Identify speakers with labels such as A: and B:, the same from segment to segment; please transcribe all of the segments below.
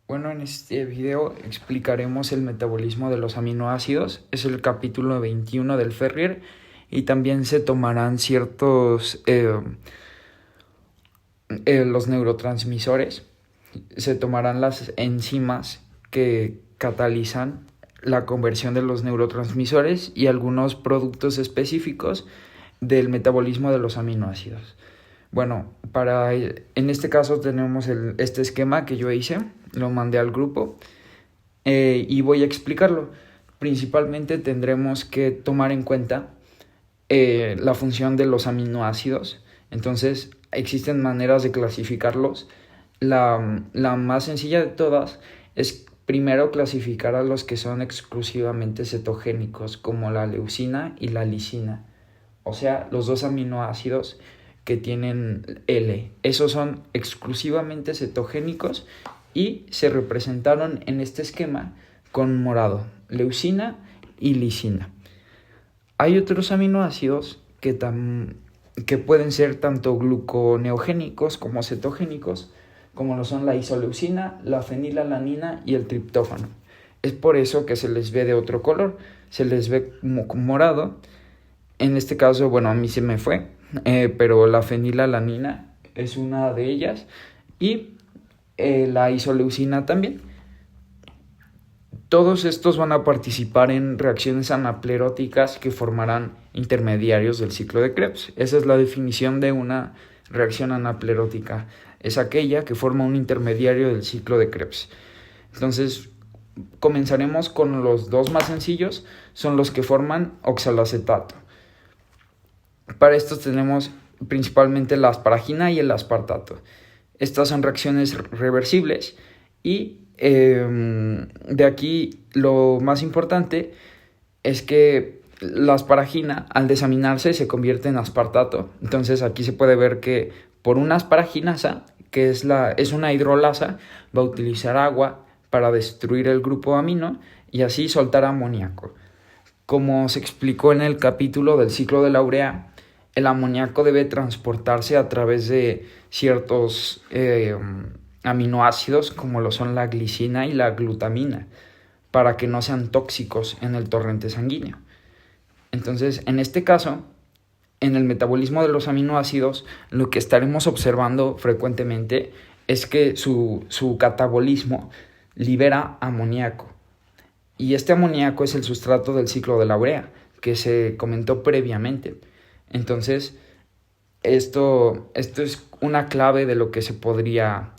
A: Bueno, en este video explicaremos el metabolismo de los aminoácidos. Es el capítulo 21 del Ferrier y también se tomarán ciertos los neurotransmisores. Se tomarán las enzimas que catalizan la conversión de los neurotransmisores y algunos productos específicos del metabolismo de los aminoácidos. Bueno, en este caso tenemos este esquema que yo hice, lo mandé al grupo y voy a explicarlo. Principalmente tendremos que tomar en cuenta la función de los aminoácidos. Entonces existen maneras de clasificarlos. La más sencilla de todas es primero clasificar a los que son exclusivamente cetogénicos, como la leucina y la lisina. O sea, los dos aminoácidos que tienen L. Esos son exclusivamente cetogénicos y se representaron en este esquema con morado, leucina y lisina. Hay otros aminoácidos que pueden ser tanto gluconeogénicos como cetogénicos, como lo son la isoleucina, la fenilalanina y el triptófano. Es por eso que se les ve de otro color, se les ve como morado. En este caso, bueno, a mí se me fue, pero la fenilalanina es una de ellas y la isoleucina también. Todos estos van a participar en reacciones anapleróticas que formarán intermediarios del ciclo de Krebs. Esa es la definición de una reacción anaplerótica. Es aquella que forma un intermediario del ciclo de Krebs. Entonces, comenzaremos con los dos más sencillos, son los que forman oxalacetato. Para estos tenemos principalmente la asparagina y el aspartato. Estas son reacciones reversibles y de aquí lo más importante es que la asparagina al desaminarse se convierte en aspartato. Entonces aquí se puede ver que por una asparaginasa, que es una hidrolasa, va a utilizar agua para destruir el grupo amino y así soltar amoníaco. Como se explicó en el capítulo del ciclo de la urea, el amoníaco debe transportarse a través de ciertos aminoácidos como lo son la glicina y la glutamina para que no sean tóxicos en el torrente sanguíneo. Entonces, en este caso, en el metabolismo de los aminoácidos, lo que estaremos observando frecuentemente es que su catabolismo libera amoníaco. Y este amoníaco es el sustrato del ciclo de la urea, que se comentó previamente. Entonces, esto es una clave de lo que se podría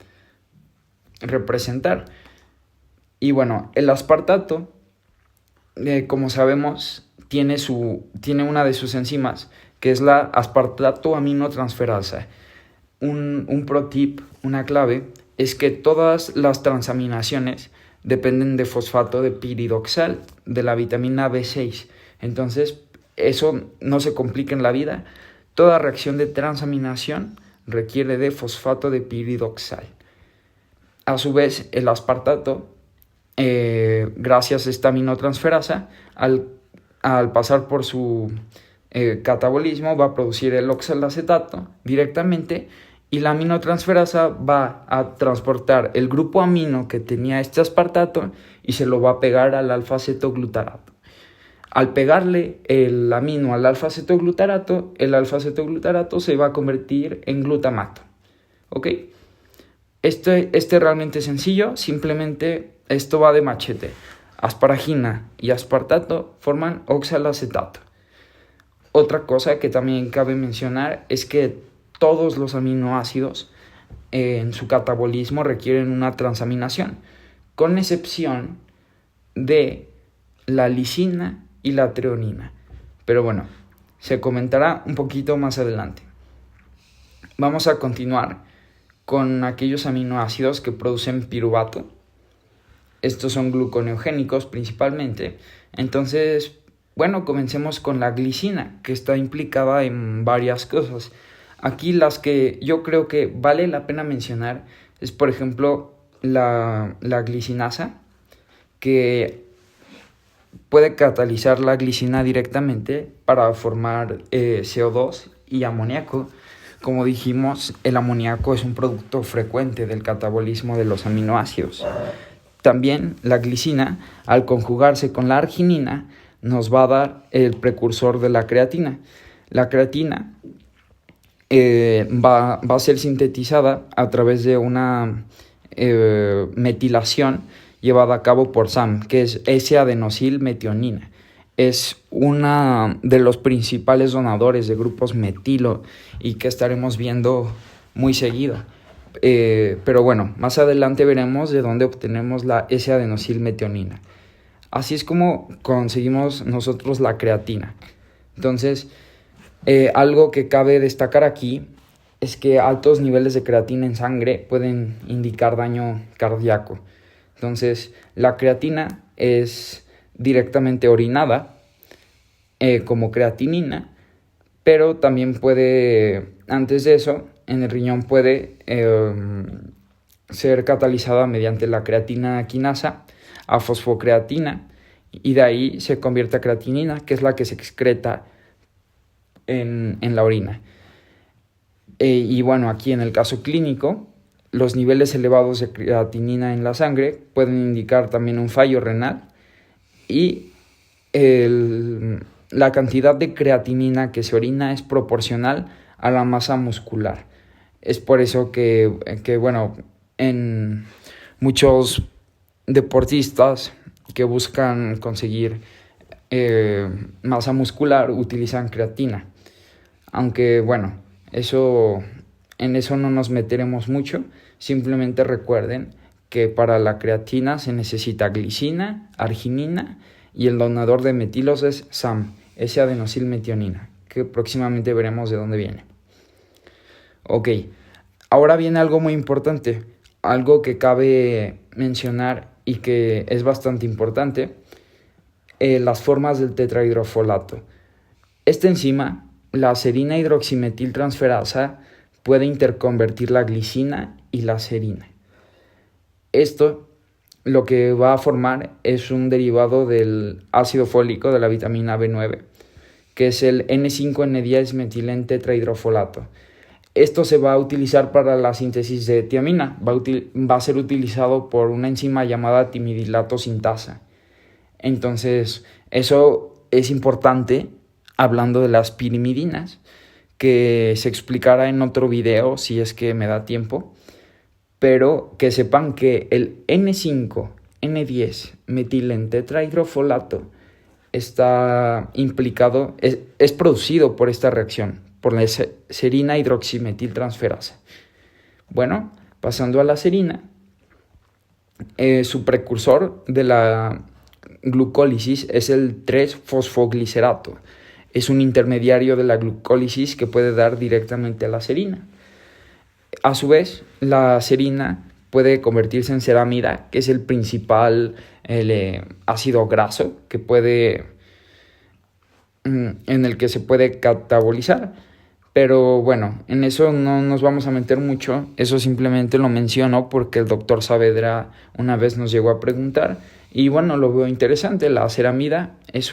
A: representar. Y bueno, el aspartato, como sabemos, tiene una de sus enzimas, que es la aspartato aminotransferasa. Un pro tip, una clave, es que todas las transaminaciones dependen de fosfato de piridoxal, de la vitamina B6. Entonces, eso no se complica en la vida. Toda reacción de transaminación requiere de fosfato de piridoxal. A su vez, el aspartato, gracias a esta aminotransferasa, al pasar por su catabolismo, va a producir el oxalacetato directamente y la aminotransferasa va a transportar el grupo amino que tenía este aspartato y se lo va a pegar al alfa-cetoglutarato. Al pegarle el amino al alfa-cetoglutarato, el alfa-cetoglutarato se va a convertir en glutamato. ¿Ok? Este realmente es sencillo, simplemente esto va de machete. Asparagina y aspartato forman oxalacetato. Otra cosa que también cabe mencionar es que todos los aminoácidos en su catabolismo requieren una transaminación, con excepción de la lisina y la treonina. Pero bueno, se comentará un poquito más adelante. Vamos a continuar con aquellos aminoácidos que producen piruvato. Estos son gluconeogénicos principalmente. Entonces, bueno, comencemos con la glicina, que está implicada en varias cosas. Aquí las que yo creo que vale la pena mencionar es, por ejemplo, la glicinasa, que puede catalizar la glicina directamente para formar CO2 y amoníaco. como dijimos, el amoníaco es un producto frecuente del catabolismo de los aminoácidos. También la glicina, al conjugarse con la arginina, nos va a dar el precursor de la creatina. La creatina va a ser sintetizada a través de una metilación llevada a cabo por SAM, que es S-adenosilmetionina. Es una de los principales donadores de grupos metilo y que estaremos viendo muy seguido. Pero bueno, más adelante veremos de dónde obtenemos la S-adenosilmetionina. Así es como conseguimos nosotros la creatina. Entonces, algo que cabe destacar aquí es que altos niveles de creatina en sangre pueden indicar daño cardíaco. Entonces, la creatina es directamente orinada como creatinina, pero también puede, antes de eso, en el riñón puede ser catalizada mediante la creatina quinasa a fosfocreatina y de ahí se convierte a creatinina, que es la que se excreta en la orina. Y bueno, aquí en el caso clínico, los niveles elevados de creatinina en la sangre pueden indicar también un fallo renal y la cantidad de creatinina que se orina es proporcional a la masa muscular. Es por eso que bueno, en muchos deportistas que buscan conseguir masa muscular utilizan creatina. Aunque bueno, en eso no nos meteremos mucho. Simplemente recuerden que para la creatina se necesita glicina, arginina y el donador de metilos es SAM, S-adenosilmetionina, que próximamente veremos de dónde viene. Ok, ahora viene algo muy importante, algo que cabe mencionar y que es bastante importante, las formas del tetrahidrofolato. Esta enzima, la serina hidroximetiltransferasa, puede interconvertir la glicina y la serina. Esto lo que va a formar es un derivado del ácido fólico de la vitamina B9, que es el N5N10-metilente-tetrahidrofolato. Esto se va a utilizar para la síntesis de tiamina, va a ser utilizado por una enzima llamada timidilato sintasa. Entonces, eso es importante hablando de las pirimidinas, que se explicará en otro video si es que me da tiempo, pero que sepan que el N5N10-metilente-tetrahidrofolato está implicado, es producido por esta reacción, por la serina hidroximetiltransferasa. Bueno, pasando a la serina, su precursor de la glucólisis es el 3-fosfoglicerato. Es un intermediario de la glucólisis que puede dar directamente a la serina. A su vez, la serina puede convertirse en ceramida, que es el principal ácido graso en el que se puede catabolizar. Pero bueno, en eso no nos vamos a meter mucho. Eso simplemente lo menciono porque el doctor Saavedra una vez nos llegó a preguntar. Y bueno, lo veo interesante. La ceramida es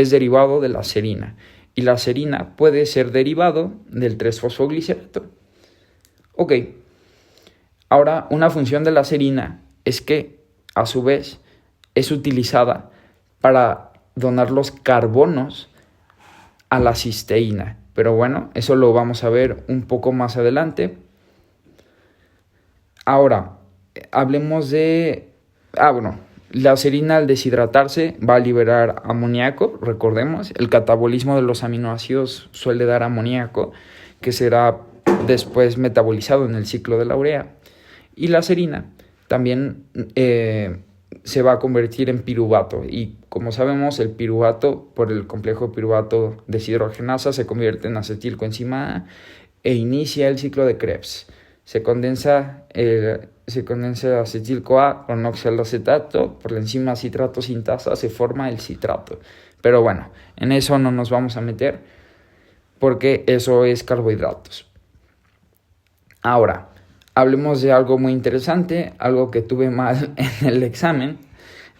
A: derivado de la serina. Y la serina puede ser derivado del 3-fosfoglicerato. Ok. Ahora, una función de la serina es que, a su vez, es utilizada para donar los carbonos a la cisteína. Pero bueno, eso lo vamos a ver un poco más adelante. Ahora, hablemos de... la serina al deshidratarse va a liberar amoníaco, recordemos. El catabolismo de los aminoácidos suele dar amoníaco, que será después metabolizado en el ciclo de la urea. Y la serina también se va a convertir en piruvato. Y como sabemos, el piruvato, por el complejo piruvato deshidrogenasa, se convierte en acetilcoenzima A e inicia el ciclo de Krebs. Se condensa acetil-CoA con oxaloacetato, por la enzima citrato sintasa se forma el citrato. Pero bueno, en eso no nos vamos a meter porque eso es carbohidratos. Ahora, hablemos de algo muy interesante, algo que tuve mal en el examen,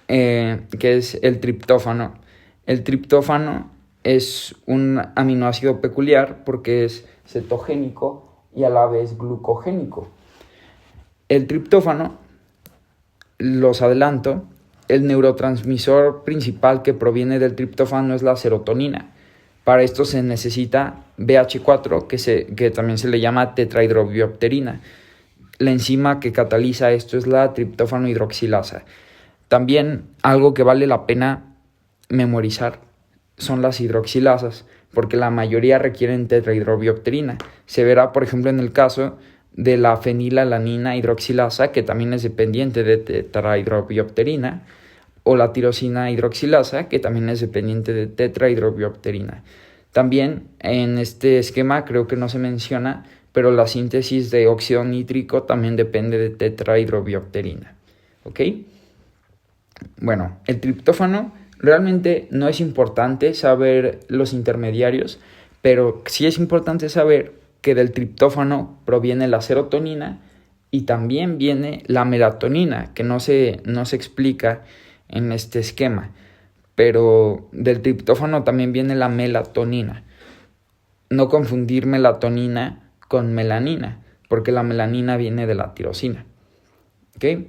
A: que es el triptófano. El triptófano es un aminoácido peculiar porque es cetogénico y a la vez glucogénico. El triptófano, los adelanto, el neurotransmisor principal que proviene del triptófano es la serotonina. Para esto se necesita BH4, que también se le llama tetrahidrobiopterina. La enzima que cataliza esto es la triptófano hidroxilasa. También algo que vale la pena memorizar son las hidroxilasas, porque la mayoría requieren tetrahidrobiopterina. Se verá, por ejemplo, en el caso de la fenilalanina hidroxilasa, que también es dependiente de tetrahidrobiopterina, o la tirosina hidroxilasa, que también es dependiente de tetrahidrobiopterina. También en este esquema creo que no se menciona, pero la síntesis de óxido nítrico también depende de tetrahidrobiopterina. ¿Ok? Bueno, el triptófano realmente no es importante saber los intermediarios, pero sí es importante saber que del triptófano proviene la serotonina y también viene la melatonina, que no se explica en este esquema, pero del triptófano también viene la melatonina. No confundir melatonina con melanina, porque la melanina viene de la tirosina. ¿Okay?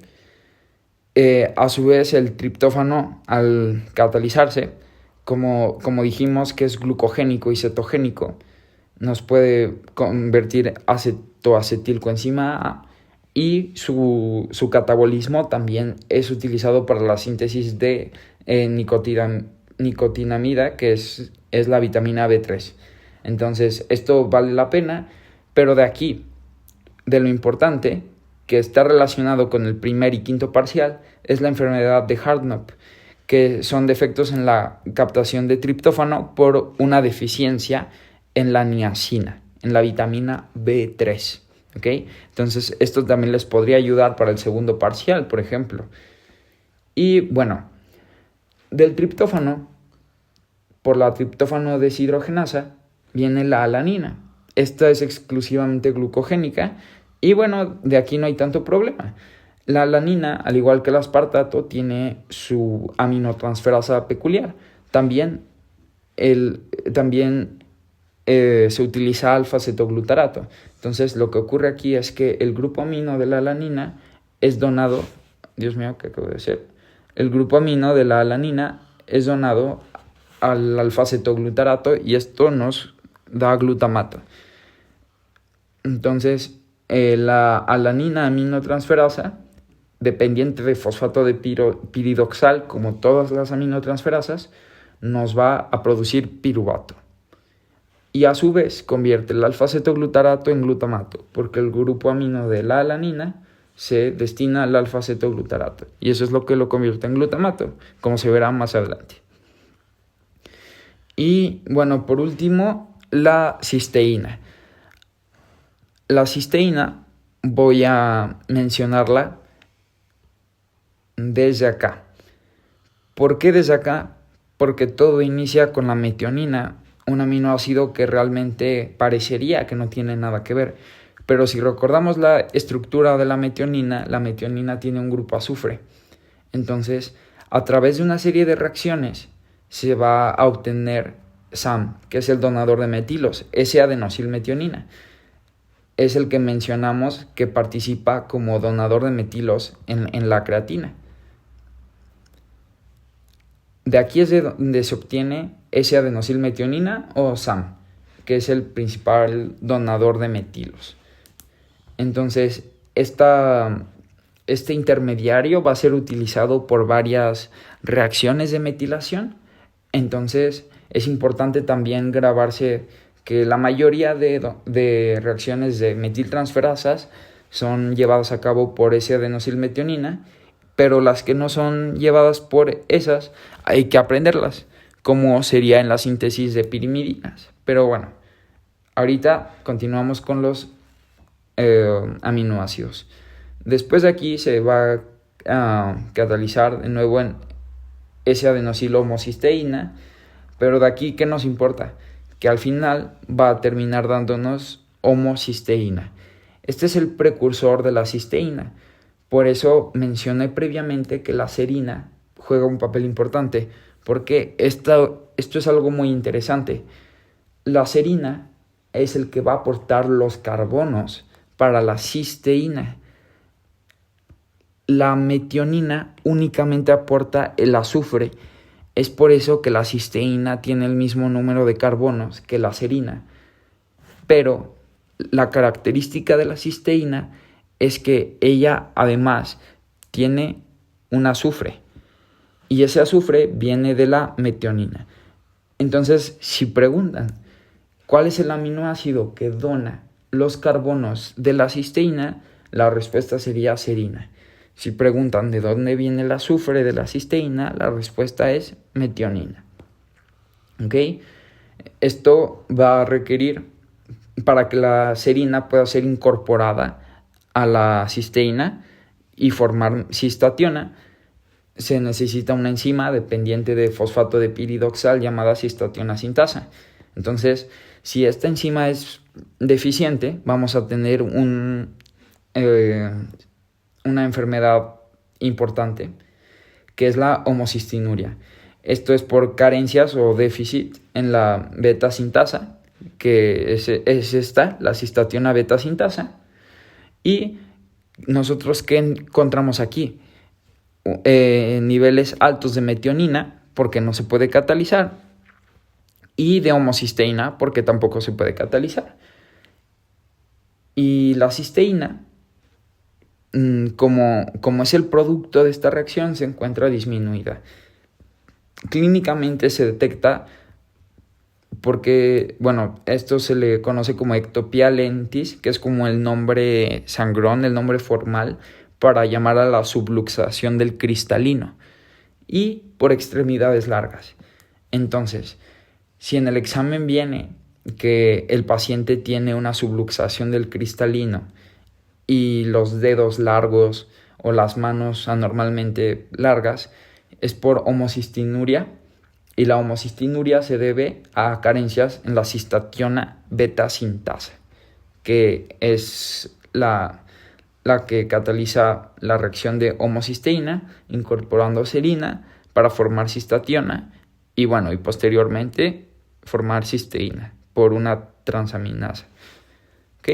A: A su vez, el triptófano, al catalizarse, como dijimos que es glucogénico y cetogénico, nos puede convertir acetoacetilcoenzima A, y su catabolismo también es utilizado para la síntesis de nicotinamida, que es la vitamina B3. Entonces, esto vale la pena, pero de lo importante, que está relacionado con el primer y quinto parcial, es la enfermedad de Hartnup, que son defectos en la captación de triptófano por una deficiencia en la niacina, en la vitamina B3. ¿Okay? Entonces, esto también les podría ayudar para el segundo parcial, por ejemplo. Y bueno, del triptófano, por la triptófano deshidrogenasa, viene la alanina. Esta es exclusivamente glucogénica y bueno, de aquí no hay tanto problema. La alanina, al igual que el aspartato, tiene su aminotransferasa peculiar. También se utiliza alfa-cetoglutarato. Entonces, lo que ocurre aquí es que el grupo amino de la alanina es donado. Dios mío, ¿qué acabo de hacer? El grupo amino de la alanina es donado al alfa-cetoglutarato y esto nos da glutamato. Entonces, la alanina aminotransferasa, dependiente de fosfato de piridoxal, como todas las aminotransferasas, nos va a producir piruvato. Y a su vez convierte el alfa-cetoglutarato en glutamato, porque el grupo amino de la alanina se destina al alfa-cetoglutarato. Y eso es lo que lo convierte en glutamato, como se verá más adelante. Y bueno, por último, la cisteína. La cisteína voy a mencionarla desde acá. ¿Por qué desde acá? Porque todo inicia con la metionina, un aminoácido que realmente parecería que no tiene nada que ver. Pero si recordamos la estructura de la metionina tiene un grupo azufre. Entonces, a través de una serie de reacciones, se va a obtener SAM, que es el donador de metilos, S-adenosilmetionina. Es el que mencionamos que participa como donador de metilos en la creatina. De aquí es de donde se obtiene S-adenosilmetionina o SAM, que es el principal donador de metilos. Entonces, este intermediario va a ser utilizado por varias reacciones de metilación. Entonces, es importante también grabarse que la mayoría de reacciones de metiltransferasas son llevadas a cabo por S-adenosilmetionina, pero las que no son llevadas por esas hay que aprenderlas, como sería en la síntesis de pirimidinas. Pero bueno, ahorita continuamos con los aminoácidos. Después de aquí se va a catalizar de nuevo en S-adenosilo-homocisteína, pero de aquí, ¿qué nos importa? Que al final va a terminar dándonos homocisteína. Este es el precursor de la cisteína. Por eso mencioné previamente que la serina juega un papel importante, porque esto es algo muy interesante. La serina es el que va a aportar los carbonos para la cisteína. La metionina únicamente aporta el azufre. Es por eso que la cisteína tiene el mismo número de carbonos que la serina. Pero la característica de la cisteína es que ella además tiene un azufre. Y ese azufre viene de la metionina. Entonces, si preguntan, ¿cuál es el aminoácido que dona los carbonos de la cisteína? La respuesta sería serina. Si preguntan de dónde viene el azufre de la cisteína, la respuesta es metionina. ¿Ok? Esto va a requerir, para que la serina pueda ser incorporada a la cisteína y formar cistationa, se necesita una enzima dependiente de fosfato de piridoxal llamada cistationa sintasa. Entonces, si esta enzima es deficiente, vamos a tener una enfermedad importante, que es la homocistinuria. Esto es por carencias o déficit en la beta sintasa, que es esta, la cistationa beta sintasa. Y nosotros, ¿qué encontramos aquí? Niveles altos de metionina, porque no se puede catalizar, y de homocisteína, porque tampoco se puede catalizar. Y la cisteína, como es el producto de esta reacción, se encuentra disminuida. Clínicamente se detecta porque, esto se le conoce como ectopía lentis, que es como el nombre sangrón, el nombre formal para llamar a la subluxación del cristalino, y por extremidades largas. Entonces, si en el examen viene que el paciente tiene una subluxación del cristalino y los dedos largos o las manos anormalmente largas, es por homocistinuria, y la homocistinuria se debe a carencias en la cistationa beta sintasa, que es la que cataliza la reacción de homocisteína incorporando serina para formar cistationa y posteriormente formar cisteína por una transaminasa. ¿Ok?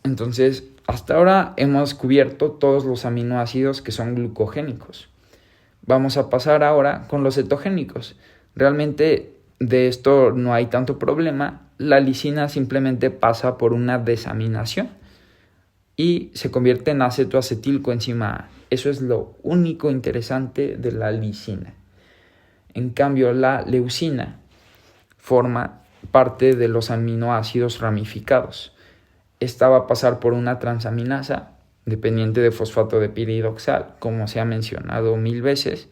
A: Entonces, hasta ahora hemos cubierto todos los aminoácidos que son glucogénicos. Vamos a pasar ahora con los cetogénicos. Realmente de esto no hay tanto problema. La lisina simplemente pasa por una desaminación y se convierte en acetoacetilcoenzima A. Eso es lo único interesante de la lisina. En cambio, la leucina forma parte de los aminoácidos ramificados. Esta va a pasar por una transaminasa dependiente de fosfato de piridoxal, como se ha mencionado 1000 veces,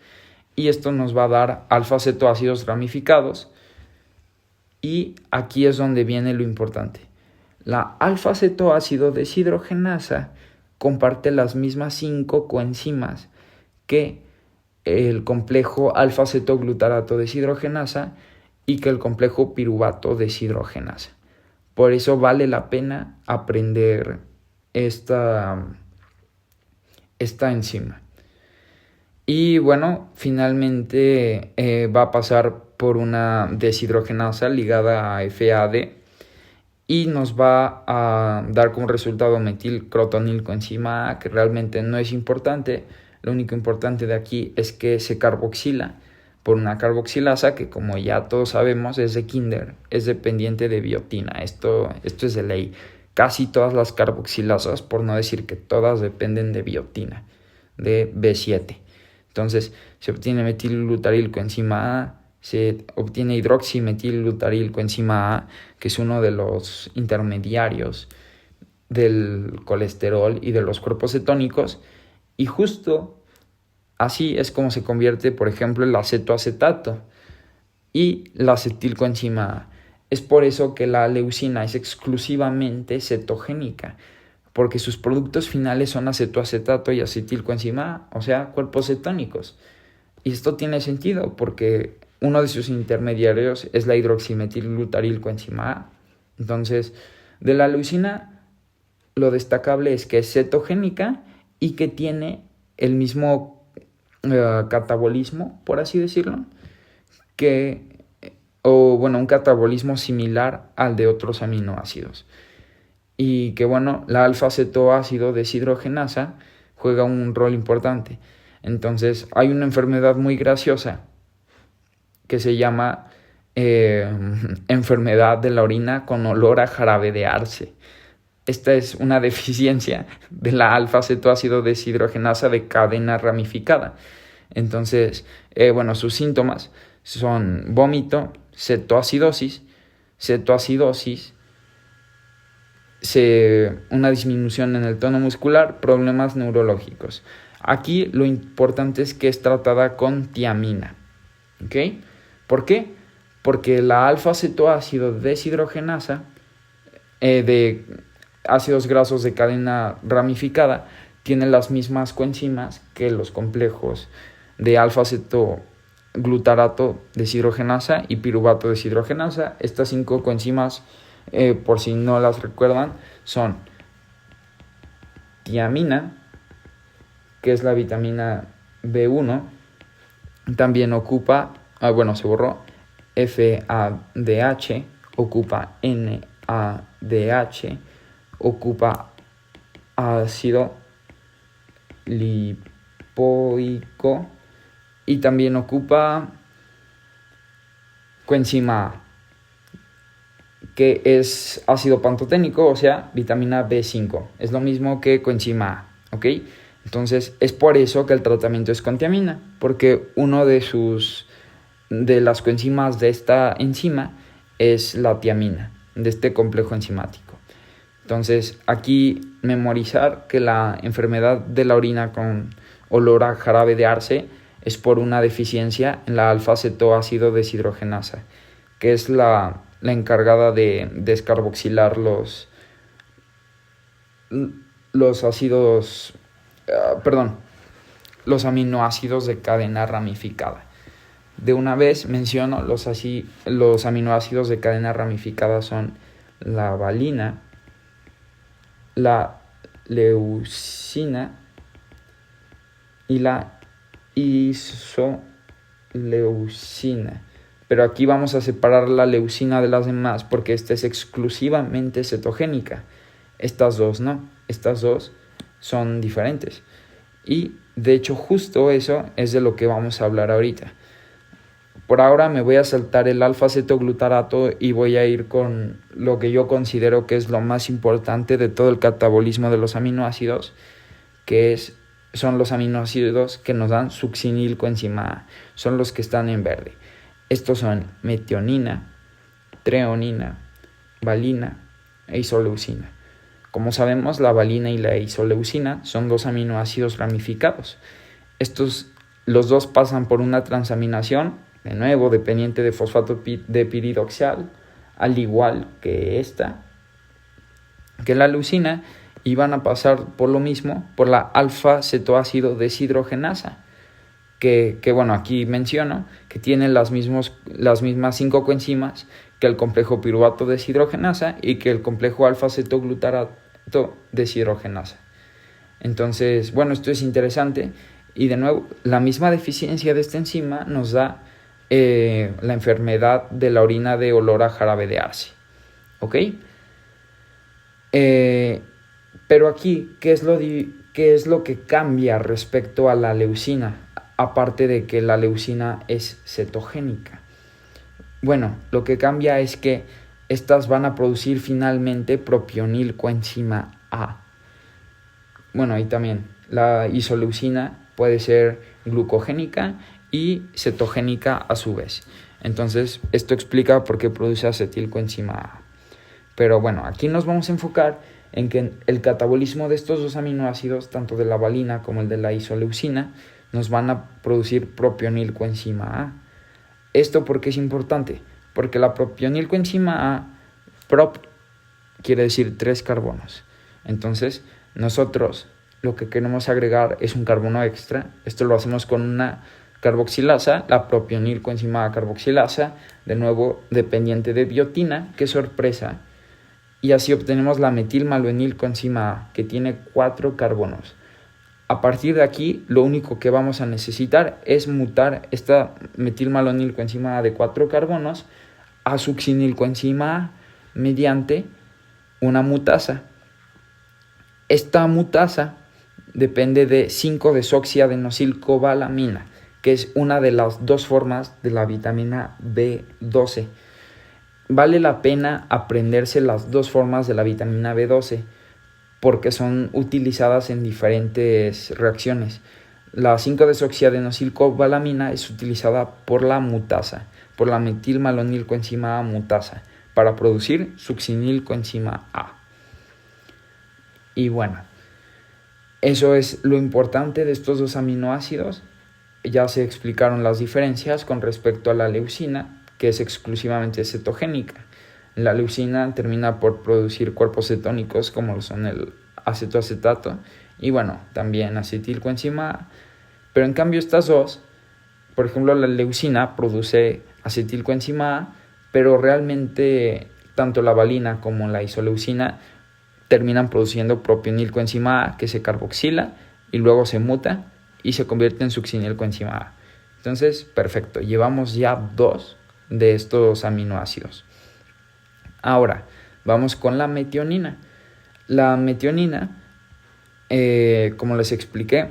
A: y esto nos va a dar alfa-cetoácidos ramificados. Y aquí es donde viene lo importante. La alfa-cetoácido deshidrogenasa comparte las mismas 5 coenzimas que el complejo alfa-cetoglutarato deshidrogenasa y que el complejo piruvato deshidrogenasa. Por eso vale la pena aprender esta enzima. Y finalmente va a pasar por una deshidrogenasa ligada a FAD y nos va a dar como resultado metilcrotonilcoenzima A, que realmente no es importante. Lo único importante de aquí es que se carboxila por una carboxilasa que, como ya todos sabemos, es de kinder, es dependiente de biotina. Esto es de ley. Casi todas las carboxilasas, por no decir que todas, dependen de biotina, de B7. Entonces, se obtiene metilglutarilcoenzima A, se obtiene hidroximetilglutarilcoenzima A, que es uno de los intermediarios del colesterol y de los cuerpos cetónicos, y justo así es como se convierte, por ejemplo, el acetoacetato y la acetilcoenzima A. Es por eso que la leucina es exclusivamente cetogénica, porque sus productos finales son acetoacetato y acetilcoenzima A, o sea, cuerpos cetónicos. Y esto tiene sentido porque uno de sus intermediarios es la hidroximetilglutarilcoenzima A. Entonces, de la leucina, lo destacable es que es cetogénica y que tiene el mismo catabolismo, por así decirlo, que o bueno, un catabolismo similar al de otros aminoácidos. Y que bueno, la alfa-cetoácido deshidrogenasa juega un rol importante. Entonces hay una enfermedad muy graciosa que se llama enfermedad de la orina con olor a jarabe de arce. Esta es una deficiencia de la alfa-cetoácido deshidrogenasa de cadena ramificada. Entonces, sus síntomas son vómito, cetoacidosis, una disminución en el tono muscular, problemas neurológicos. Aquí lo importante es que es tratada con tiamina. ¿Ok? ¿Por qué? Porque la alfa-cetoácido deshidrogenasa de ácidos grasos de cadena ramificada tiene las mismas coenzimas que los complejos de alfa-cetoglutarato deshidrogenasa y piruvato deshidrogenasa. Estas 5 coenzimas, por si no las recuerdan, son tiamina, que es la vitamina B1, también ocupa, se borró, FADH, ocupa NADH, ocupa ácido lipoico y también ocupa coenzima A, que es ácido pantoténico, o sea, vitamina B5. Es lo mismo que coenzima A, ¿ok? Entonces, es por eso que el tratamiento es con tiamina, porque uno de las coenzimas de esta enzima es la tiamina, de este complejo enzimático. Entonces, aquí memorizar que la enfermedad de la orina con olor a jarabe de arce es por una deficiencia en la alfa-cetoácido deshidrogenasa, que es la encargada de descarboxilar los aminoácidos de cadena ramificada. De una vez menciono los aminoácidos de cadena ramificada son la valina, la leucina y la isoleucina. Pero aquí vamos a separar la leucina de las demás porque esta es exclusivamente cetogénica. Estas dos no, estas dos son diferentes. Y de hecho justo eso es de lo que vamos a hablar ahorita. Por ahora me voy a saltar el alfa-cetoglutarato y voy a ir con lo que yo considero que es lo más importante de todo el catabolismo de los aminoácidos, que son los aminoácidos que nos dan succinilcoenzima A, son los que están en verde. Estos son metionina, treonina, valina e isoleucina. Como sabemos, la valina y la isoleucina son 2 aminoácidos ramificados. Los dos pasan por una transaminación, de nuevo dependiente de fosfato de piridoxal, al igual que la leucina, y van a pasar por lo mismo, por la alfa-cetoácido deshidrogenasa, que aquí menciono que tiene las mismas 5 coenzimas que el complejo piruvato deshidrogenasa y que el complejo alfa-cetoglutarato deshidrogenasa. Entonces, esto es interesante y de nuevo, la misma deficiencia de esta enzima nos da la enfermedad de la orina de olor a jarabe de arce, ¿ok? Pero aquí, ¿qué es lo que cambia respecto a la leucina? Aparte de que la leucina es cetogénica. Lo que cambia es que estas van a producir finalmente propionilcoenzima A. Y también la isoleucina puede ser glucogénica y cetogénica a su vez. Entonces, esto explica por qué produce acetilcoenzima A. Pero aquí nos vamos a enfocar en que el catabolismo de estos 2 aminoácidos, tanto de la valina como el de la isoleucina, nos van a producir propionilcoenzima A. ¿Esto por qué es importante? Porque la propionilcoenzima A, prop quiere decir 3 carbonos. Entonces, nosotros lo que queremos agregar es un carbono extra. Esto lo hacemos con una carboxilasa, la propionilcoenzima A carboxilasa, de nuevo dependiente de biotina. ¡Qué sorpresa! Y así obtenemos la metilmalonilcoenzima A, que tiene 4 carbonos. A partir de aquí, lo único que vamos a necesitar es mutar esta metilmalonilcoenzima A de 4 carbonos a succinilcoenzima A mediante una mutasa. Esta mutasa depende de 5-desoxiadenosilcobalamina, que es una de las dos formas de la vitamina B12. Vale la pena aprenderse las dos formas de la vitamina B12 porque son utilizadas en diferentes reacciones. La 5-desoxiadenosilcobalamina es utilizada por la mutasa, por la metilmalonilcoenzima A mutasa, para producir succinilcoenzima A. Y bueno, eso es lo importante de estos dos aminoácidos. Ya se explicaron las diferencias con respecto a la leucina, que es exclusivamente cetogénica. La leucina termina por producir cuerpos cetónicos como lo son el acetoacetato y bueno, también acetilcoenzima A. Pero en cambio estas dos, por ejemplo la leucina produce acetilcoenzima A, pero realmente tanto la valina como la isoleucina terminan produciendo propionilcoenzima A, que se carboxila y luego se muta y se convierte en succinilcoenzima A. Entonces, perfecto, llevamos ya 2 de estos aminoácidos. Ahora, vamos con la metionina. La metionina, como les expliqué,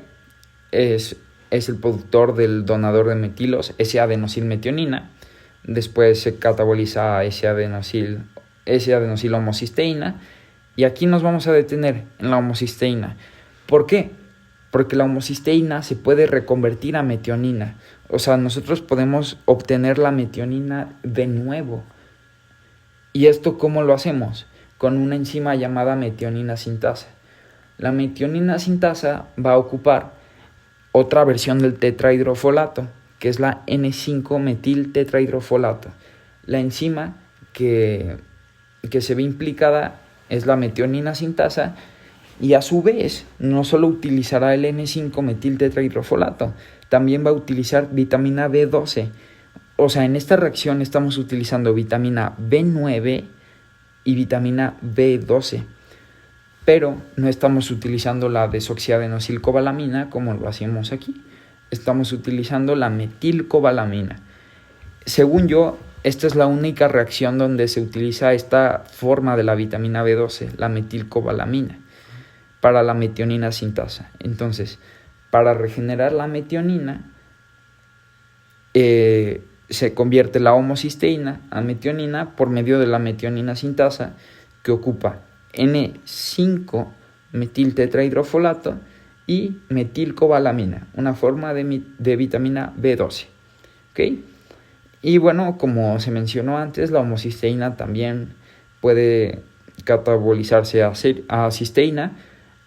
A: es el productor del donador de metilos, S-adenosilmetionina. Después se cataboliza a S-adenosilo-homocisteína. Y aquí nos vamos a detener en la homocisteína. ¿Por qué? Porque la homocisteína se puede reconvertir a metionina. O sea, nosotros podemos obtener la metionina de nuevo. ¿Y esto cómo lo hacemos? Con una enzima llamada metionina sintasa. La metionina sintasa va a ocupar otra versión del tetrahidrofolato, que es la N5-metiltetrahidrofolato. La enzima que se ve implicada es la metionina sintasa y a su vez no solo utilizará el N5-metiltetrahidrofolato, también va a utilizar vitamina B12. O sea, en esta reacción estamos utilizando vitamina B9 y vitamina B12, pero no estamos utilizando la desoxiadenosilcobalamina como lo hacíamos aquí. Estamos utilizando la metilcobalamina. Según yo, esta es la única reacción donde se utiliza esta forma de la vitamina B12, la metilcobalamina, para la metionina sintasa. Entonces, para regenerar la metionina, se convierte la homocisteína a metionina por medio de la metionina sintasa, que ocupa N5-metiltetrahidrofolato y metilcobalamina, una forma de vitamina B12. ¿Ok? Y bueno, como se mencionó antes, la homocisteína también puede catabolizarse a cisteína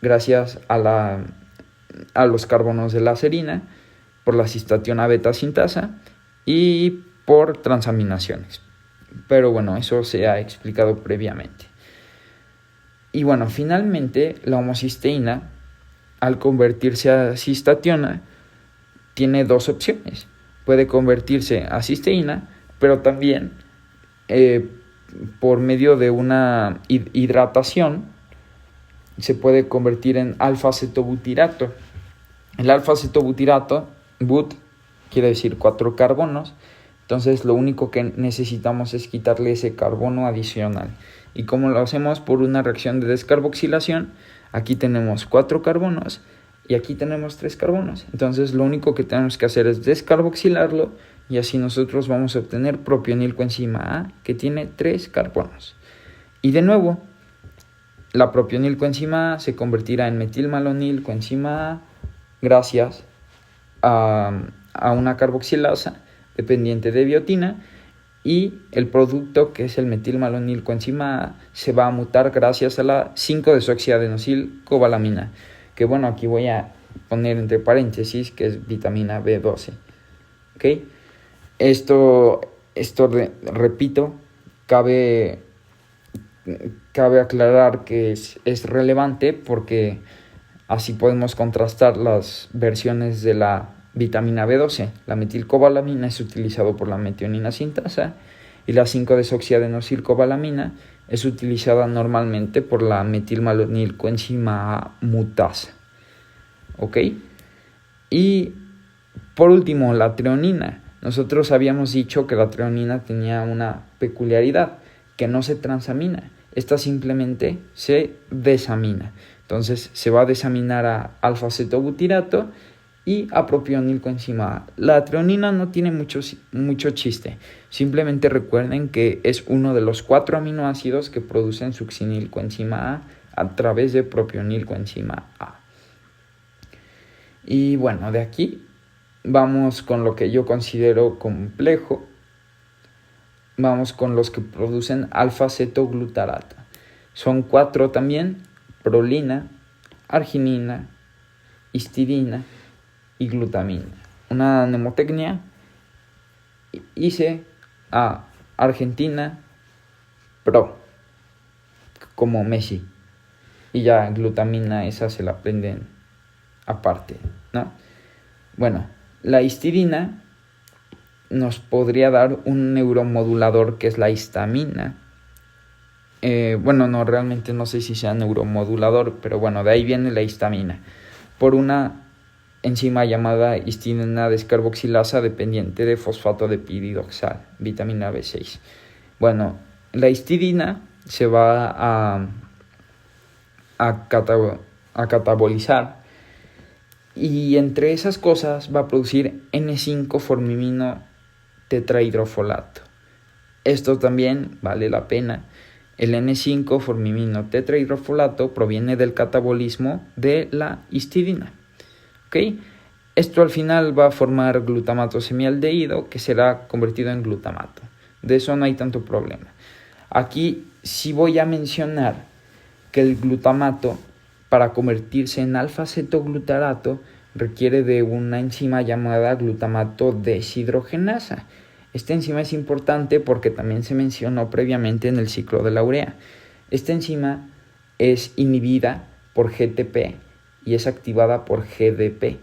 A: gracias a los carbonos de la serina por la cistationa beta sintasa y por transaminaciones. Pero bueno, eso se ha explicado previamente. Y bueno, finalmente la homocisteína, al convertirse a cistationa, tiene dos opciones. Puede convertirse a cisteína, pero también por medio de una hidratación se puede convertir en alfa-acetobutirato. El alfa-acetobutirato, but, quiere decir 4 carbonos. Entonces lo único que necesitamos es quitarle ese carbono adicional. ¿Y cómo lo hacemos? Por una reacción de descarboxilación. Aquí tenemos 4 carbonos y aquí tenemos 3 carbonos. Entonces lo único que tenemos que hacer es descarboxilarlo y así nosotros vamos a obtener propionilcoenzima A, que tiene 3 carbonos. Y de nuevo, la propionilcoenzima A se convertirá en metilmalonilcoenzima A gracias a una carboxilasa dependiente de biotina, y el producto, que es el metilmalonilcoenzima A, se va a mutar gracias a la 5-desoxiadenosilcobalamina, que bueno, aquí voy a poner entre paréntesis que es vitamina B12. ¿Ok? Esto repito, cabe aclarar que es relevante porque así podemos contrastar las versiones de la vitamina B12. La metilcobalamina es utilizado por la metionina sintasa y la 5-desoxiadenosilcobalamina es utilizada normalmente por la metilmalonilcoenzima A mutasa. ¿Ok? Y por último, la treonina. Nosotros habíamos dicho que la treonina tenía una peculiaridad, que no se transamina. Esta simplemente se desamina. Entonces se va a desaminar a alfa-acetobutirato y a propionilcoenzima A. La treonina no tiene mucho chiste. Simplemente recuerden que es uno de los 4 aminoácidos que producen succinilcoenzima a través de propionilcoenzima A. Y bueno, de aquí vamos con lo que yo considero complejo. Vamos con los que producen alfa-acetoglutarato. Son 4 también: prolina, arginina, histidina y glutamina. Una mnemotecnia: hice a Argentina pro, como Messi. Y ya glutamina esa se la aprenden aparte, ¿no? Bueno, la histidina nos podría dar un neuromodulador que es la histamina. No, realmente no sé si sea neuromodulador, pero bueno, de ahí viene la histamina, por una enzima llamada histidina descarboxilasa dependiente de fosfato de piridoxal, vitamina B6. Bueno, la histidina se va a catabolizar, y entre esas cosas va a producir N5-formimino tetrahidrofolato. Esto también vale la pena. El N5-formimino tetrahidrofolato proviene del catabolismo de la histidina. ¿Okay? Esto al final va a formar glutamato semialdehído, que será convertido en glutamato. De eso no hay tanto problema. Aquí sí voy a mencionar que el glutamato, para convertirse en alfa-acetoglutarato, requiere de una enzima llamada glutamato deshidrogenasa. Esta enzima es importante porque también se mencionó previamente en el ciclo de la urea. Esta enzima es inhibida por GTP y es activada por GDP.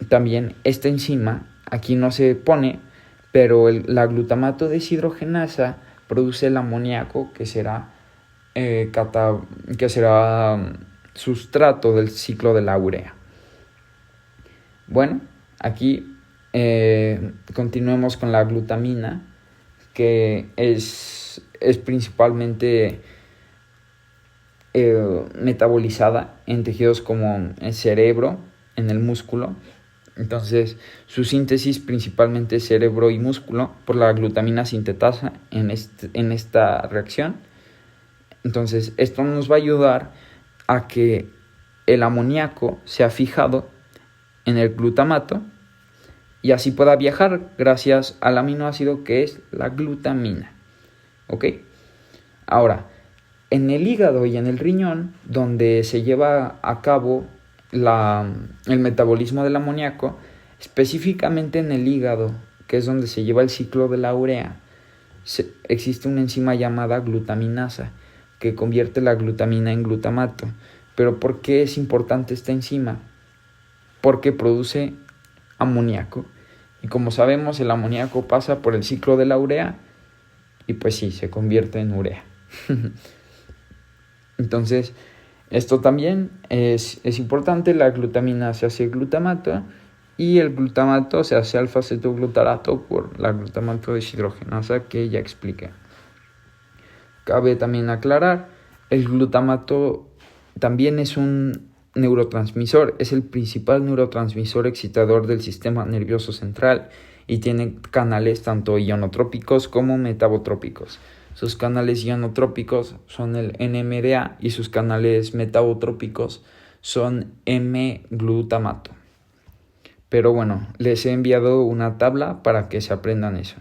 A: También esta enzima, aquí no se pone, pero la glutamato deshidrogenasa produce el amoníaco, que será sustrato del ciclo de la urea. Bueno, aquí continuemos con la glutamina, que es principalmente metabolizada en tejidos como el cerebro, en el músculo. Entonces, su síntesis principalmente es cerebro y músculo por la glutamina sintetasa en esta reacción. Entonces, esto nos va a ayudar a que el amoníaco sea fijado en el glutamato y así pueda viajar gracias al aminoácido que es la glutamina. ¿Ok? Ahora, en el hígado y en el riñón, donde se lleva a cabo el metabolismo del amoníaco, específicamente en el hígado, que es donde se lleva el ciclo de la urea, existe una enzima llamada glutaminasa, que convierte la glutamina en glutamato. ¿Pero por qué es importante esta enzima? Porque produce amoníaco. Y como sabemos, el amoníaco pasa por el ciclo de la urea y pues sí, se convierte en urea. Entonces, esto también es importante. La glutamina se hace glutamato y el glutamato se hace alfa-acetoglutarato por la glutamato deshidrogenasa que ya expliqué. Cabe también aclarar, el glutamato también es un neurotransmisor, es el principal neurotransmisor excitador del sistema nervioso central y tiene canales tanto ionotrópicos como metabotrópicos. Sus canales ionotrópicos son el NMDA y sus canales metabotrópicos son M-glutamato. Pero bueno, les he enviado una tabla para que se aprendan eso.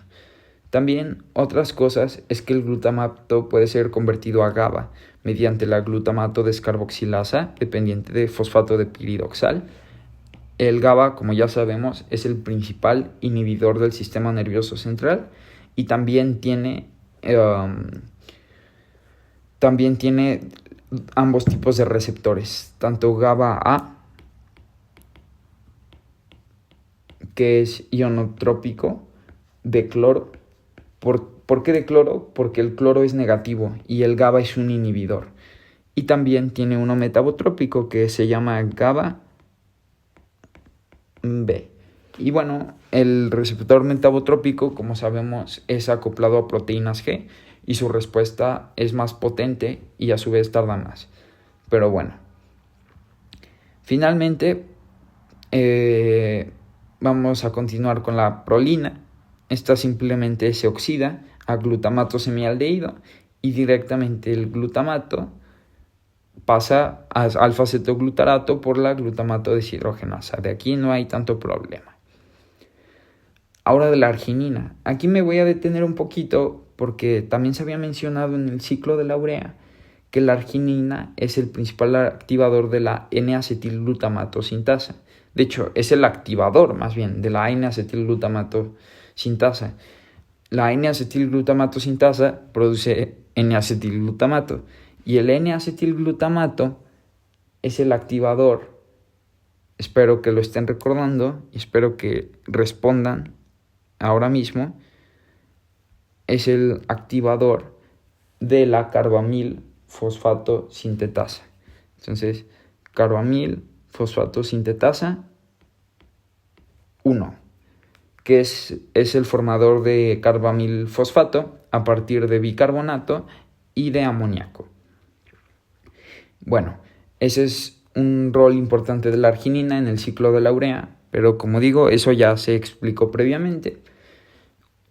A: También otras cosas es que el glutamato puede ser convertido a GABA mediante la glutamato descarboxilasa dependiente de fosfato de piridoxal. El GABA, como ya sabemos, es el principal inhibidor del sistema nervioso central y también tiene ambos tipos de receptores, tanto GABA A, que es ionotrópico, de cloro. ¿Por qué de cloro? Porque el cloro es negativo y el GABA es un inhibidor. Y también tiene uno metabotrópico que se llama GABA B. Y bueno, el receptor metabotrópico, como sabemos, es acoplado a proteínas G y su respuesta es más potente y a su vez tarda más. Pero bueno, finalmente vamos a continuar con la prolina. Esta simplemente se oxida a glutamato semialdehído y directamente el glutamato pasa a alfa-cetoglutarato por la glutamato deshidrogenasa. De aquí no hay tanto problema. Ahora de la arginina. Aquí me voy a detener un poquito porque también se había mencionado en el ciclo de la urea que la arginina es el principal activador de la N-acetilglutamato sintasa. De hecho, es el activador más bien de la N-acetilglutamato sintasa. La N-acetilglutamato sintasa produce N-acetilglutamato y el N-acetilglutamato es el activador. Espero que lo estén recordando y espero que respondan ahora mismo. Es el activador de la carbamil fosfato sintetasa. Entonces, carbamil fosfato sintetasa 1, que es el formador de carbamil fosfato a partir de bicarbonato y de amoníaco. Bueno, ese es un rol importante de la arginina en el ciclo de la urea, pero como digo, eso ya se explicó previamente.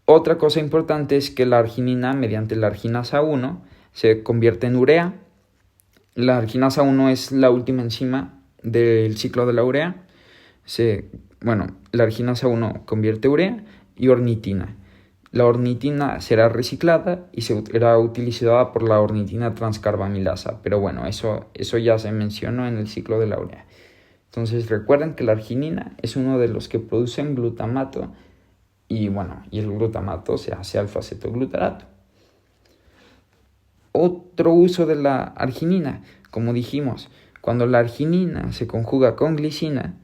A: Otra cosa importante es que la arginina, mediante la arginasa 1, se convierte en urea. La arginasa 1 es la última enzima del ciclo de la urea. La arginasa 1 convierte urea y ornitina. La ornitina será reciclada y será utilizada por la ornitina transcarbamilasa. Pero bueno, eso ya se mencionó en el ciclo de la urea. Entonces recuerden que la arginina es uno de los que producen glutamato y el glutamato se hace alfa-cetoglutarato. Otro uso de la arginina, como dijimos, cuando la arginina se conjuga con glicina,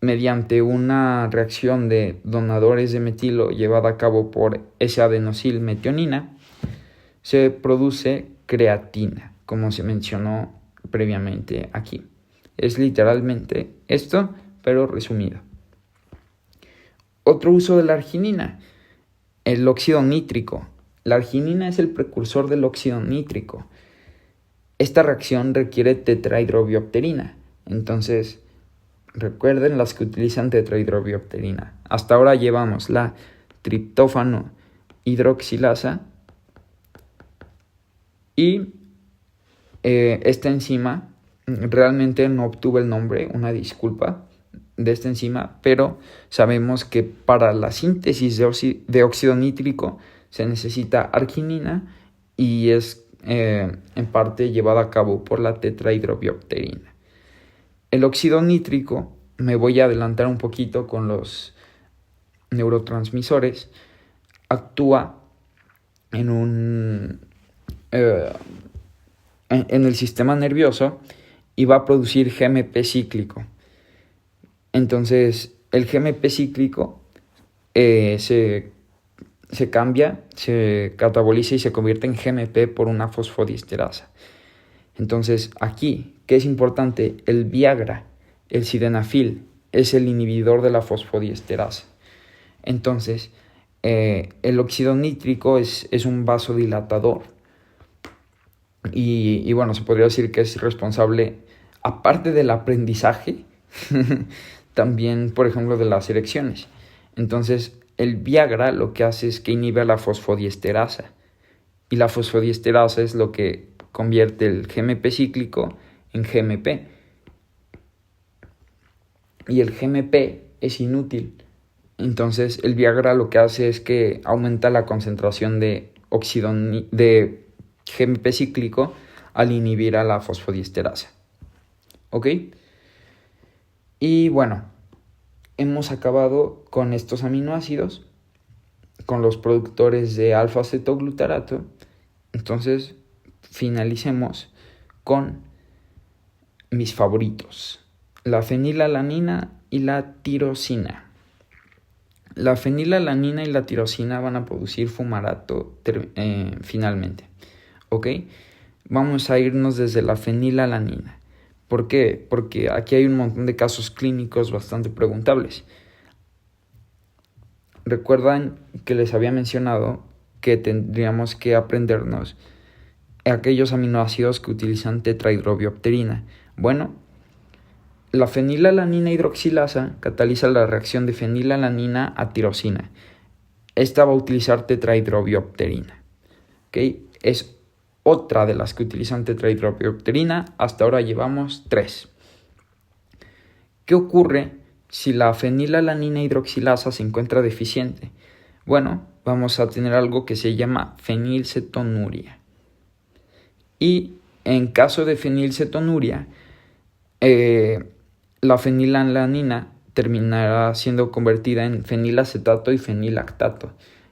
A: mediante una reacción de donadores de metilo llevada a cabo por S-adenosilmetionina, se produce creatina, como se mencionó previamente aquí. Es literalmente esto, pero resumido. Otro uso de la arginina, el óxido nítrico. La arginina es el precursor del óxido nítrico. Esta reacción requiere tetrahidrobiopterina. Entonces, recuerden las que utilizan tetrahidrobiopterina. Hasta ahora llevamos la triptófano hidroxilasa y esta enzima, realmente no obtuve el nombre, una disculpa, de esta enzima, pero sabemos que para la síntesis de óxido nítrico se necesita arginina y es en parte llevada a cabo por la tetrahidrobiopterina. El óxido nítrico, me voy a adelantar un poquito con los neurotransmisores, actúa en el sistema nervioso y va a producir GMP cíclico. Entonces, el GMP cíclico se cambia, se cataboliza y se convierte en GMP por una fosfodiesterasa. Entonces, aquí, ¿qué es importante? El Viagra, el sildenafil, es el inhibidor de la fosfodiesterasa. Entonces, el óxido nítrico es un vasodilatador. Y se podría decir que es responsable, aparte del aprendizaje, también, por ejemplo, de las erecciones. Entonces, el Viagra lo que hace es que inhibe a la fosfodiesterasa. Y la fosfodiesterasa es lo que convierte el GMP cíclico en GMP. Y el GMP es inútil. Entonces, el Viagra lo que hace es que aumenta la concentración de GMP cíclico al inhibir a la fosfodiesterasa. ¿Ok? Y hemos acabado con estos aminoácidos, con los productores de alfa-cetoglutarato. Entonces, finalicemos con mis favoritos: la fenilalanina y la tirosina. La fenilalanina y la tirosina van a producir fumarato finalmente. ¿Ok? Vamos a irnos desde la fenilalanina. ¿Por qué? Porque aquí hay un montón de casos clínicos bastante preguntables. Recuerdan que les había mencionado que tendríamos que aprendernos aquellos aminoácidos que utilizan tetrahidrobiopterina. Bueno, la fenilalanina hidroxilasa cataliza la reacción de fenilalanina a tirosina. Esta va a utilizar tetrahidrobiopterina. ¿Okay? Es otra de las que utilizan tetrahidrobiopterina. Hasta ahora llevamos 3. ¿Qué ocurre si la fenilalanina hidroxilasa se encuentra deficiente? Bueno, vamos a tener algo que se llama fenilcetonuria. Y en caso de fenilcetonuria, la fenilalanina terminará siendo convertida en fenilacetato y fenilactato.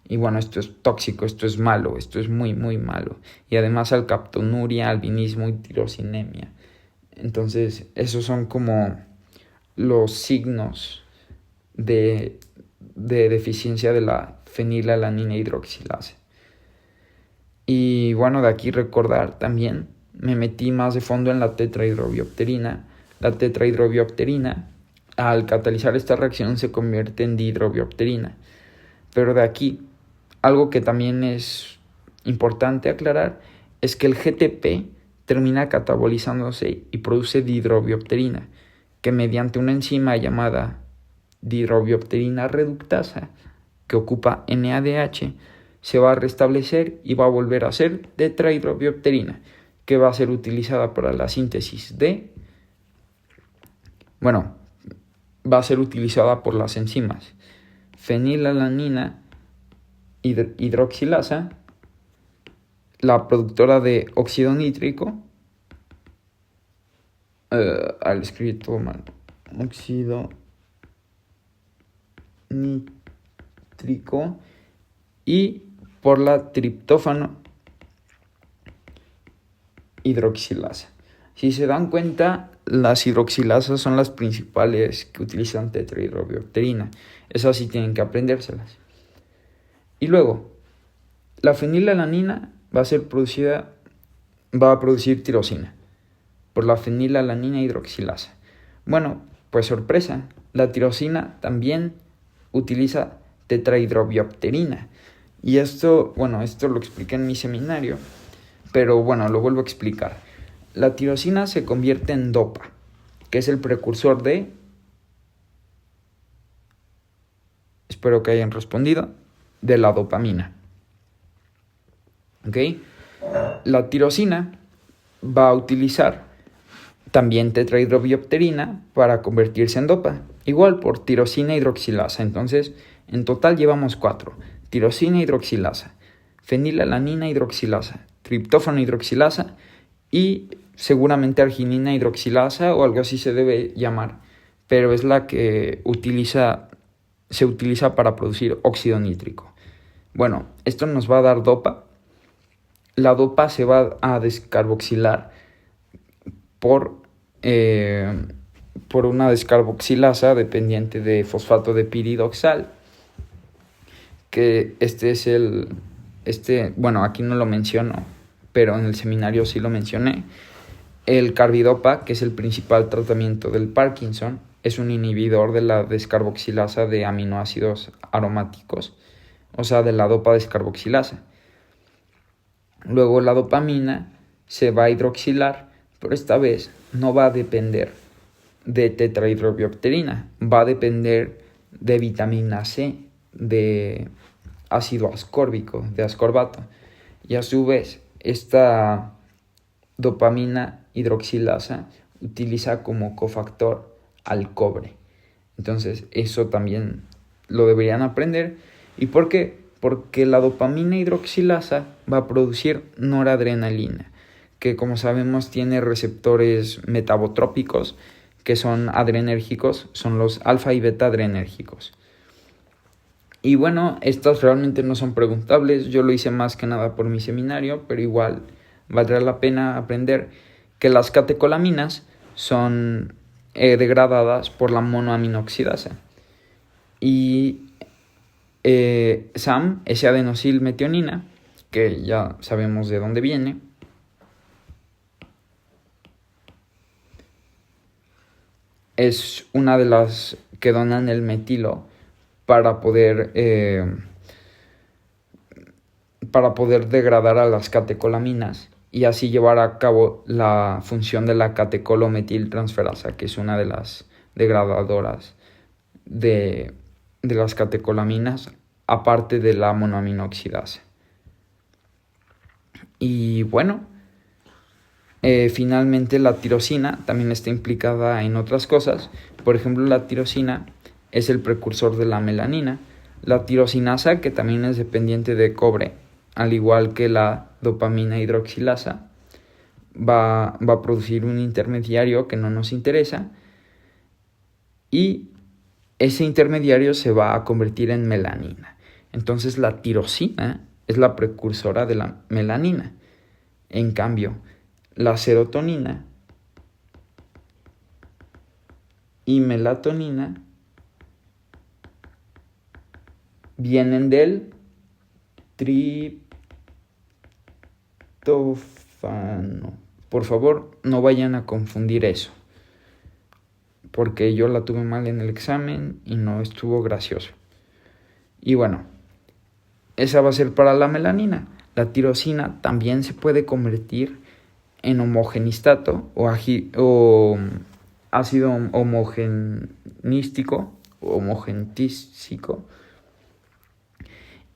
A: Y bueno, esto es tóxico, esto es malo, esto es muy, muy malo. Y además alcaptonuria, albinismo y tirosinemia. Entonces, esos son como los signos de deficiencia de la fenilalanina hidroxilasa. Y bueno, de aquí recordar también, me metí más de fondo en la tetrahidrobiopterina. La tetrahidrobiopterina, al catalizar esta reacción, se convierte en dihidrobiopterina. Pero de aquí, algo que también es importante aclarar, es que el GTP termina catabolizándose y produce dihidrobiopterina, que mediante una enzima llamada dihidrobiopterina reductasa, que ocupa NADH, se va a restablecer y va a volver a ser tetrahidrobiopterina, que va a ser utilizada para la síntesis va a ser utilizada por las enzimas fenilalanina hidroxilasa, la productora de óxido nítrico, al escribir todo mal, óxido nítrico, y por la triptófano hidroxilasa. Si se dan cuenta, las hidroxilasas son las principales que utilizan tetrahidrobiopterina. Esas sí tienen que aprendérselas. Y luego, la fenilalanina va a producir tirosina por la fenilalanina hidroxilasa. Bueno, pues sorpresa, la tirosina también utiliza tetrahidrobiopterina. Y esto lo expliqué en mi seminario, pero bueno, lo vuelvo a explicar. La tirosina se convierte en dopa, que es el precursor de... Espero que hayan respondido. De la dopamina. ¿Ok? La tirosina va a utilizar también tetrahidrobiopterina para convertirse en dopa. Igual por tirosina hidroxilasa. Entonces, en total llevamos 4. Tirosina hidroxilasa, fenilalanina hidroxilasa, triptófano hidroxilasa y seguramente arginina hidroxilasa o algo así se debe llamar. Pero es la que se utiliza para producir óxido nítrico. Bueno, esto nos va a dar dopa. La dopa se va a descarboxilar por una descarboxilasa dependiente de fosfato de piridoxal, que aquí no lo menciono, pero en el seminario sí lo mencioné. El carbidopa, que es el principal tratamiento del Parkinson, es un inhibidor de la descarboxilasa de aminoácidos aromáticos, o sea, de la dopa descarboxilasa. Luego la dopamina se va a hidroxilar, pero esta vez no va a depender de tetrahidrobiopterina, va a depender de vitamina C, de ácido ascórbico, de ascorbato. Y a su vez, esta dopamina hidroxilasa utiliza como cofactor al cobre. Entonces, eso también lo deberían aprender. ¿Y por qué? Porque la dopamina hidroxilasa va a producir noradrenalina, que como sabemos tiene receptores metabotrópicos, que son adrenérgicos, son los alfa y beta adrenérgicos. Y bueno, estas realmente no son preguntables, yo lo hice más que nada por mi seminario, pero igual valdrá la pena aprender que las catecolaminas son degradadas por la monoaminoxidasa. Y SAM, S-adenosilmetionina, que ya sabemos de dónde viene, es una de las que donan el metilo para poder degradar a las catecolaminas y así llevar a cabo la función de la catecolometiltransferasa, que es una de las degradadoras de las catecolaminas, aparte de la monoaminoxidasa. Y bueno, finalmente la tirosina también está implicada en otras cosas. Por ejemplo, la tirosina es el precursor de la melanina. La tirosinasa, que también es dependiente de cobre, al igual que la dopamina hidroxilasa, va a producir un intermediario que no nos interesa, y ese intermediario se va a convertir en melanina. Entonces la tirosina es la precursora de la melanina. En cambio, la serotonina y melatonina vienen del triptófano. Por favor, no vayan a confundir eso, porque yo la tuve mal en el examen y no estuvo gracioso. Y bueno, esa va a ser para la melanina. La tirosina también se puede convertir en homogenistato o ácido homogenístico o homogentísico.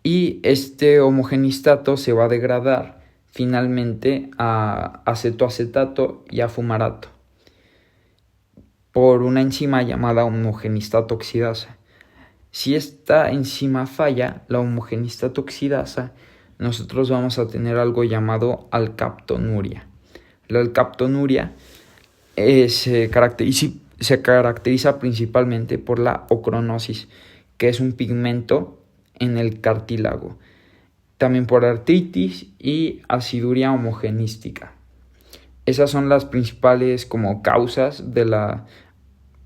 A: Y este homogenistato se va a degradar finalmente a acetoacetato y a fumarato por una enzima llamada homogenistato oxidasa. Si esta enzima falla, la homogenistato oxidasa, nosotros vamos a tener algo llamado alcaptonuria. La alcaptonuria se caracteriza principalmente por la ocronosis, que es un pigmento en el cartílago, también por artritis y aciduria homogenística. Esas son las principales causas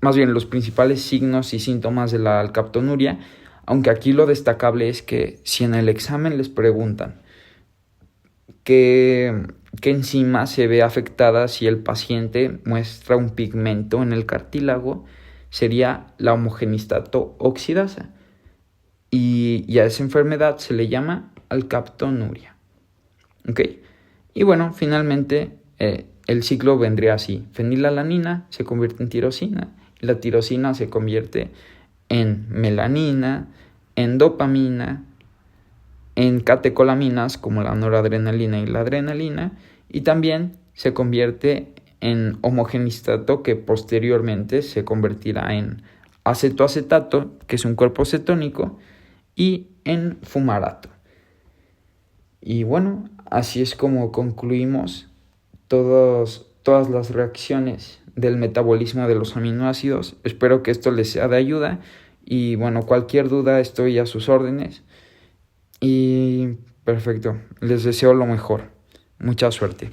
A: los principales signos y síntomas de la alcaptonuria, aunque aquí lo destacable es que si en el examen les preguntan qué enzima se ve afectada si el paciente muestra un pigmento en el cartílago, sería la homogenistato oxidasa. Y a esa enfermedad se le llama alcaptonuria. ¿Ok? Y bueno, finalmente el ciclo vendría así. Fenilalanina se convierte en tirosina. Y la tirosina se convierte en melanina, en dopamina, en catecolaminas como la noradrenalina y la adrenalina. Y también se convierte en homogenistato, que posteriormente se convertirá en acetoacetato, que es un cuerpo cetónico, y en fumarato. Y bueno, así es como concluimos todas las reacciones del metabolismo de los aminoácidos. Espero que esto les sea de ayuda y bueno, cualquier duda estoy a sus órdenes. Y perfecto, les deseo lo mejor. Mucha suerte.